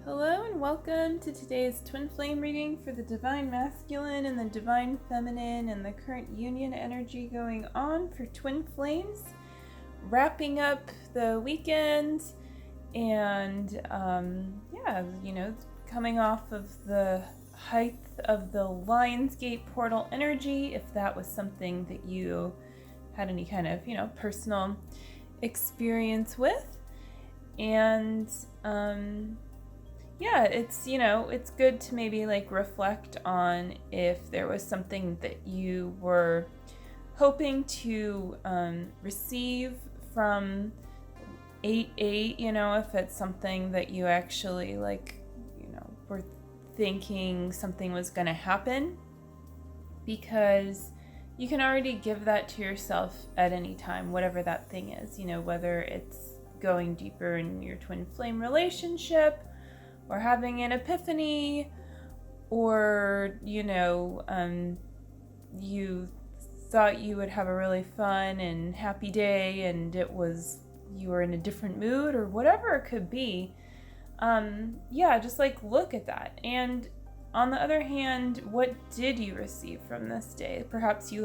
Hello and welcome to today's twin flame reading for the divine masculine and the divine feminine and the current union energy going on for twin flames. Wrapping up the weekend and coming off of the height of the Lionsgate portal energy, if that was something that you had any kind of, personal experience with. And it's good to maybe reflect on if there was something that you were hoping to receive from 8/8, if it's something that you actually were thinking something was going to happen, because you can already give that to yourself at any time, whatever that thing is, whether it's going deeper in your twin flame relationship, or having an epiphany, or, you thought you would have a really fun and happy day and you were in a different mood, or whatever it could be. Just look at that. And on the other hand, what did you receive from this day? Perhaps you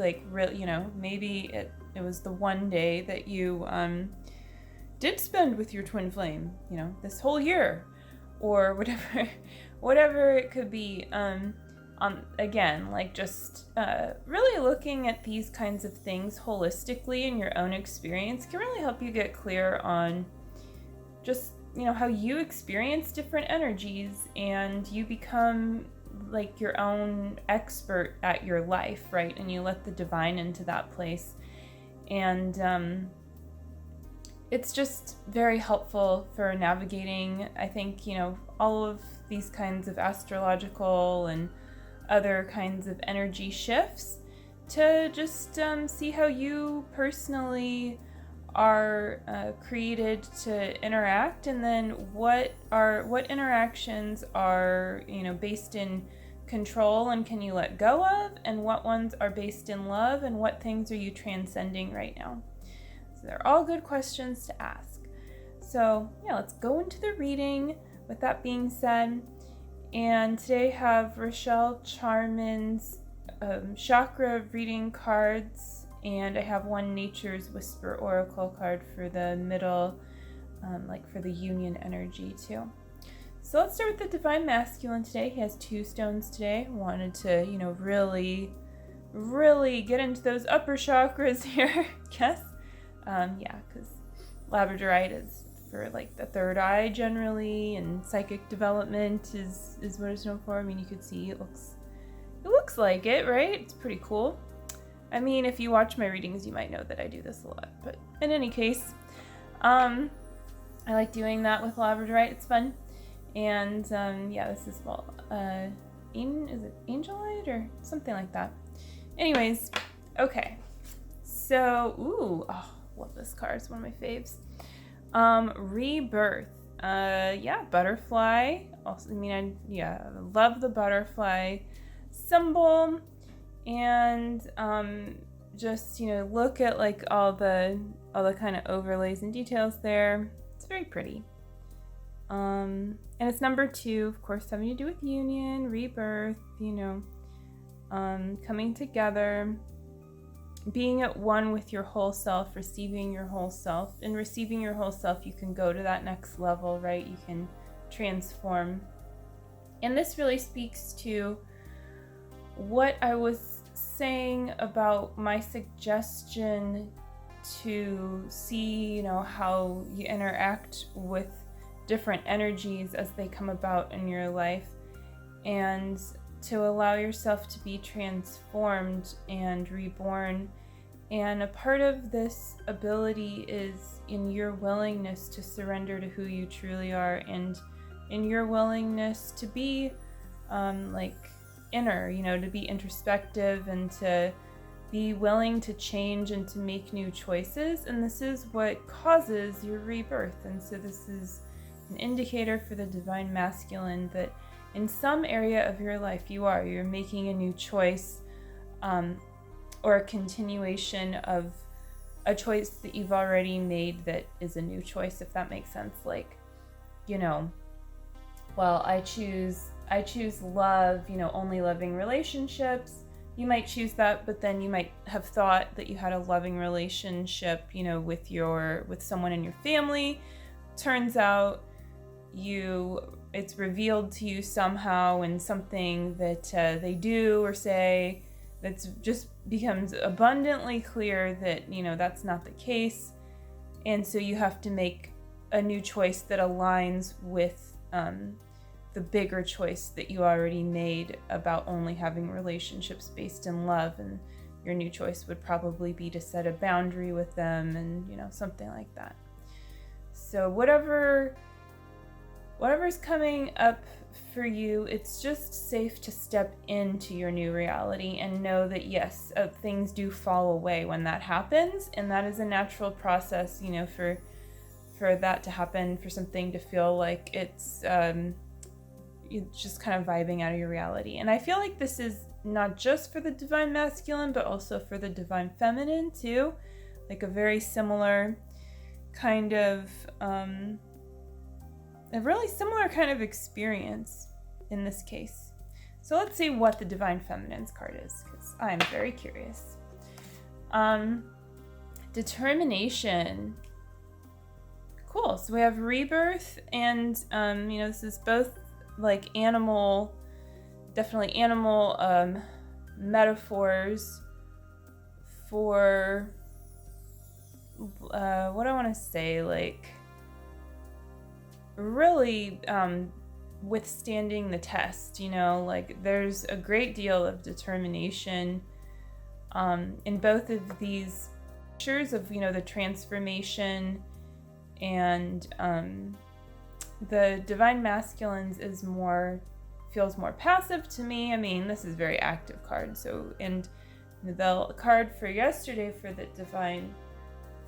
maybe it was the one day that you did spend with your twin flame, this whole year, or whatever it could be. Really looking at these kinds of things holistically in your own experience can really help you get clear on just, how you experience different energies, and you become your own expert at your life, right? And you let the divine into that place. And it's just very helpful for navigating, I think, all of these kinds of astrological and other kinds of energy shifts, to just see how you personally are created to interact, and then what interactions are based in control and can you let go of, and what ones are based in love, and what things are you transcending right now. So they're all good questions to ask. So let's go into the reading with that being said. And today I have Rochelle Charman's chakra reading cards, and I have one Nature's Whisper Oracle card for the middle, for the union energy too. So let's start with the divine masculine today. He has 2 stones today. Wanted to, really get into those upper chakras here, yes. Because labradorite is for the third eye generally, and psychic development is what it's known for. I mean, you could see it looks like it, right? It's pretty cool. I mean, if you watch my readings, you might know that I do this a lot. But in any case, I like doing that with labradorite. It's fun. And this is is it angelite or something like that? Anyways, okay. So, love this card. It's one of my faves. Rebirth. Butterfly. Also, I love the butterfly symbol. And just look at all the kind of overlays and details there. It's very pretty. And it's number 2, of course, having to do with union, rebirth, coming together, being at one with your whole self, receiving your whole self. In receiving your whole self, you can go to that next level, right? You can transform. And this really speaks to what I was saying about my suggestion to see, how you interact with different energies as they come about in your life, and to allow yourself to be transformed and reborn. And a part of this ability is in your willingness to surrender to who you truly are, and in your willingness to be inner, to be introspective, and to be willing to change and to make new choices. And this is what causes your rebirth. And so this is an indicator for the divine masculine that in some area of your life you're making a new choice, or a continuation of a choice that you've already made that is a new choice, if that makes sense. well, I choose love, only loving relationships. You might choose that, but then you might have thought that you had a loving relationship, with someone in your family. Turns out it's revealed to you somehow in something that they do or say that's just becomes abundantly clear that that's not the case, and so you have to make a new choice that aligns with the bigger choice that you already made about only having relationships based in love. And your new choice would probably be to set a boundary with them, and something like that. So whatever's coming up for you, it's just safe to step into your new reality and know that yes, things do fall away when that happens, and that is a natural process, for that to happen, for something to feel like it's just kind of vibing out of your reality. And I feel like this is not just for the divine masculine, but also for the divine feminine too, like a very similar kind of a really similar kind of experience in this case. So let's see what the divine feminine's card is, because I'm very curious. Determination. Cool. So we have rebirth, and this is both like definitely animal metaphors for what I want to say, like really withstanding the test. Like there's a great deal of determination in both of these pictures of the transformation, and the divine masculines feels more passive to me. I mean, this is a very active card. So, and the card for yesterday for the divine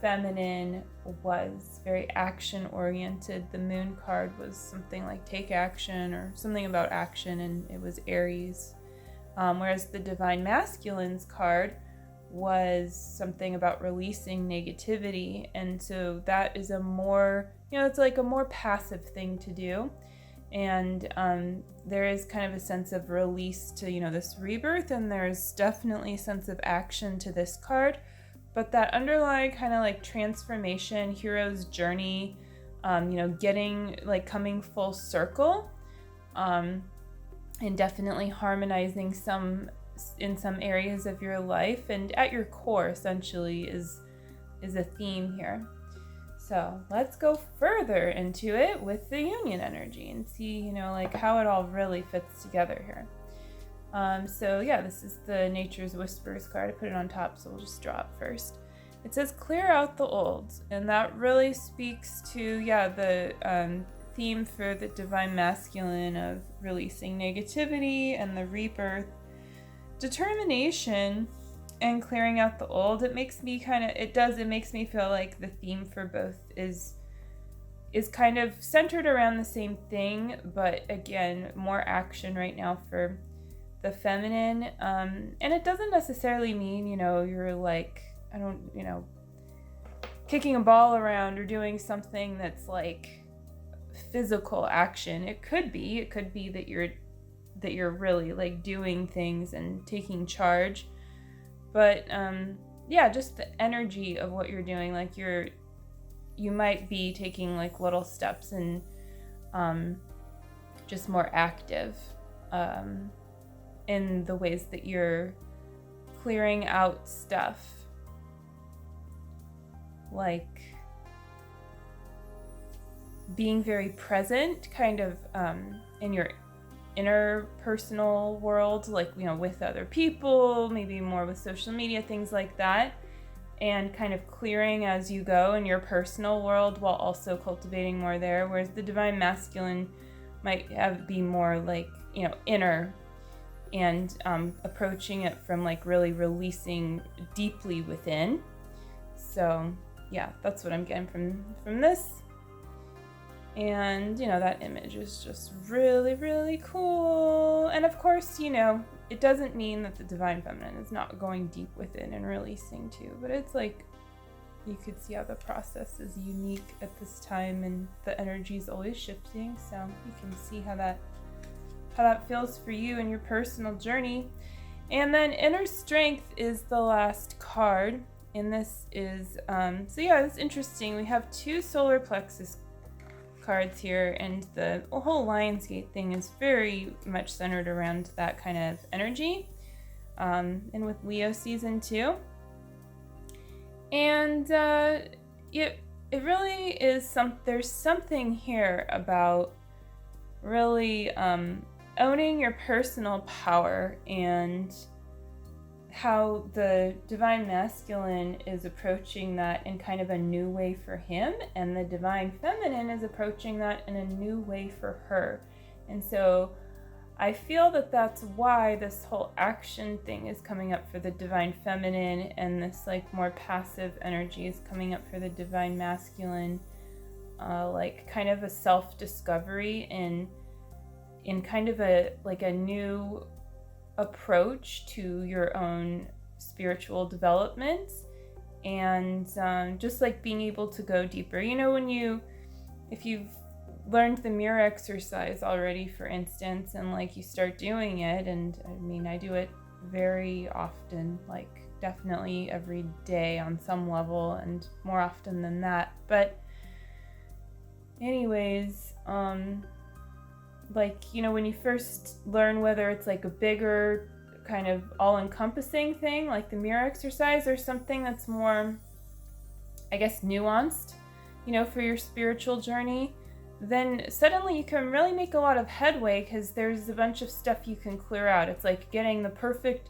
feminine was very action oriented. The moon card was something like take action or something about action, and it was Aries. Whereas the divine masculine's card was something about releasing negativity. And so that is a more, it's like a more passive thing to do. And there is kind of a sense of release to, this rebirth, and there's definitely a sense of action to this card. But that underlying kind of like transformation, hero's journey, getting like coming full circle, and definitely harmonizing in some areas of your life, and at your core essentially is a theme here. So let's go further into it with the union energy and see, like how it all really fits together here. So yeah, this is the Nature's Whispers card. I put it on top, so we'll just draw it first. It says clear out the old, and that really speaks to, the theme for the divine masculine of releasing negativity and the rebirth, determination, and clearing out the old. It makes me feel like the theme for both is kind of centered around the same thing, but again, more action right now for the feminine. And it doesn't necessarily mean, you're like, kicking a ball around or doing something that's like physical action. It could be that you're really like doing things and taking charge. But just the energy of what you're doing, like you might be taking like little steps and just more active in the ways that you're clearing out stuff, like being very present kind of in your interpersonal world, like with other people, maybe more with social media, things like that, and kind of clearing as you go in your personal world while also cultivating more there. Whereas the divine masculine might be more like inner, and approaching it from like really releasing deeply within. So yeah, that's what I'm getting from this. And, that image is just really, really cool. And of course, it doesn't mean that the divine feminine is not going deep within and releasing too, but it's like you could see how the process is unique at this time, and the energy is always shifting, so you can see how that feels for you in your personal journey. And then inner strength is the last card, and this is it's interesting. We have 2 solar plexus cards here, and the whole Lionsgate thing is very much centered around that kind of energy, and with Leo season 2. And it really is there's something here about really owning your personal power, and how the divine masculine is approaching that in kind of a new way for him, and the divine feminine is approaching that in a new way for her. And so I feel that that's why this whole action thing is coming up for the divine feminine, and this like more passive energy is coming up for the divine masculine, like kind of a self-discovery in kind of a new approach to your own spiritual development, and just like being able to go deeper. If you've learned the mirror exercise already, for instance, and like you start doing it, and I mean I do it very often, like definitely every day on some level, and more often than that, but anyways, when you first learn, whether it's like a bigger kind of all-encompassing thing like the mirror exercise, or something that's more, I guess, nuanced, for your spiritual journey, then suddenly you can really make a lot of headway, because there's a bunch of stuff you can clear out. It's like getting the perfect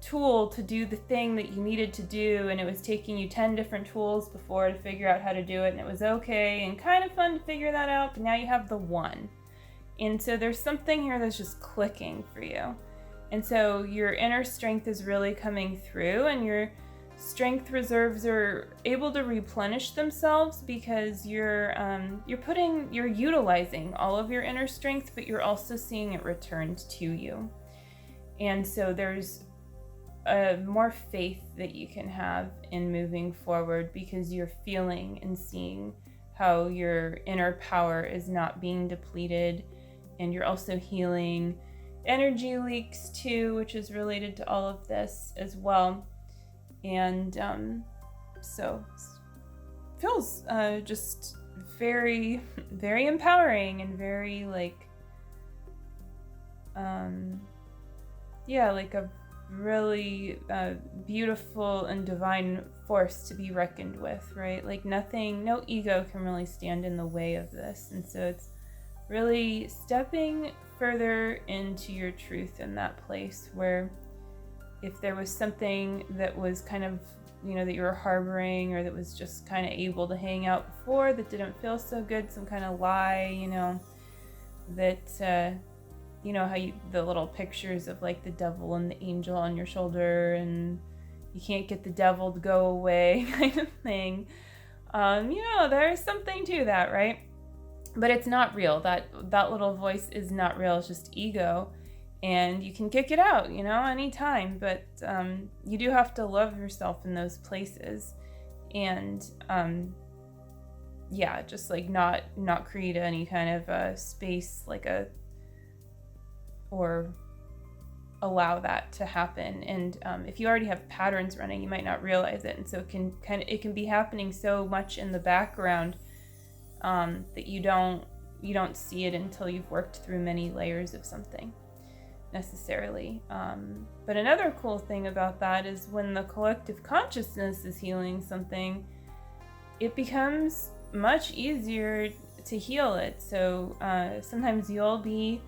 tool to do the thing that you needed to do, and it was taking you 10 different tools before to figure out how to do it, and it was okay and kind of fun to figure that out, but now you have the one. And so there's something here that's just clicking for you. And so your inner strength is really coming through, and your strength reserves are able to replenish themselves, because you're utilizing all of your inner strength, but you're also seeing it returned to you. And so there's more faith that you can have in moving forward, because you're feeling and seeing how your inner power is not being depleted. And you're also healing energy leaks too, which is related to all of this as well. And so it feels just very, very empowering, and very like a really beautiful and divine force to be reckoned with, right? Like no ego can really stand in the way of this. And so it's really stepping further into your truth in that place, where if there was something that was kind of, that you were harboring, or that was just kind of able to hang out before, that didn't feel so good, some kind of lie, that, how the little pictures of like the devil and the angel on your shoulder, and you can't get the devil to go away kind of thing. There's something to that, right? But it's not real. That little voice is not real. It's just ego, and you can kick it out, anytime. But you do have to love yourself in those places, and just like not create any kind of a space or allow that to happen. And if you already have patterns running, you might not realize it, and so it can be happening so much in the background, that you don't see it until you've worked through many layers of something necessarily. But another cool thing about that is when the collective consciousness is healing something, it becomes much easier to heal it. So sometimes you'll be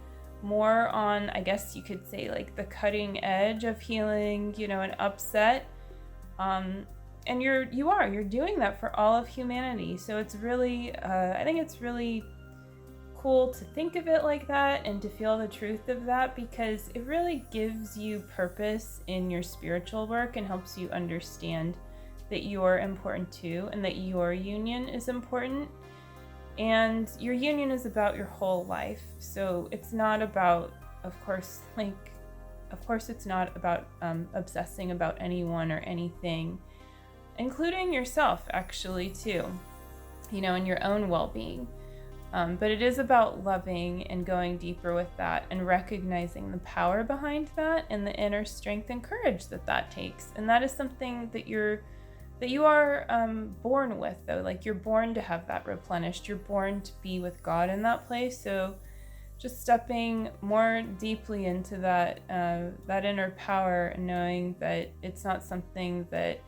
more on, I guess you could say, like the cutting edge of healing, an upset. And you're doing that for all of humanity. So it's really, I think it's really cool to think of it like that, and to feel the truth of that, because it really gives you purpose in your spiritual work, and helps you understand that you're important too, and that your union is important. And your union is about your whole life. So it's not about, of course it's not about obsessing about anyone or anything. including yourself actually too, and your own well-being. But it is about loving and going deeper with that and recognizing the power behind that and the inner strength and courage that takes. And that is something that you are born with, though. Like, you're born to have that replenished. You're born to be with God in that place. So just stepping more deeply into that inner power and knowing that it's not something that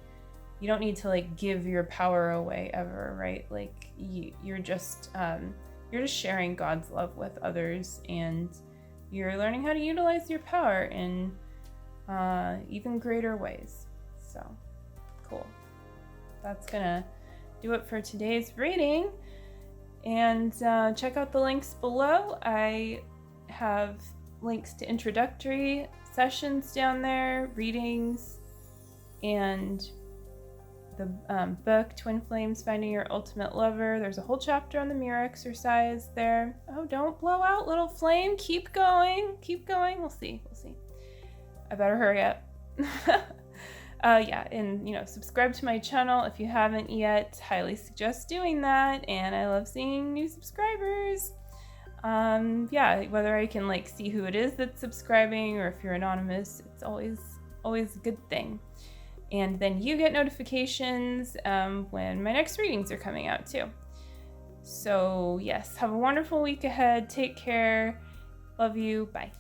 you don't need to like give your power away ever, right? Like you're just sharing God's love with others, and you're learning how to utilize your power in even greater ways. So cool. That's gonna do it for today's reading. And check out the links below. I have links to introductory sessions down there, readings, and the book, Twin Flames, Finding Your Ultimate Lover. There's a whole chapter on the mirror exercise there. Oh, don't blow out, little flame. Keep going. Keep going. We'll see. I better hurry up. Yeah, and subscribe to my channel if you haven't yet. Highly suggest doing that, and I love seeing new subscribers. Yeah, whether I can like see who it is that's subscribing or if you're anonymous, it's always a good thing. And then you get notifications when my next readings are coming out too. So yes, have a wonderful week ahead. Take care. Love you. Bye.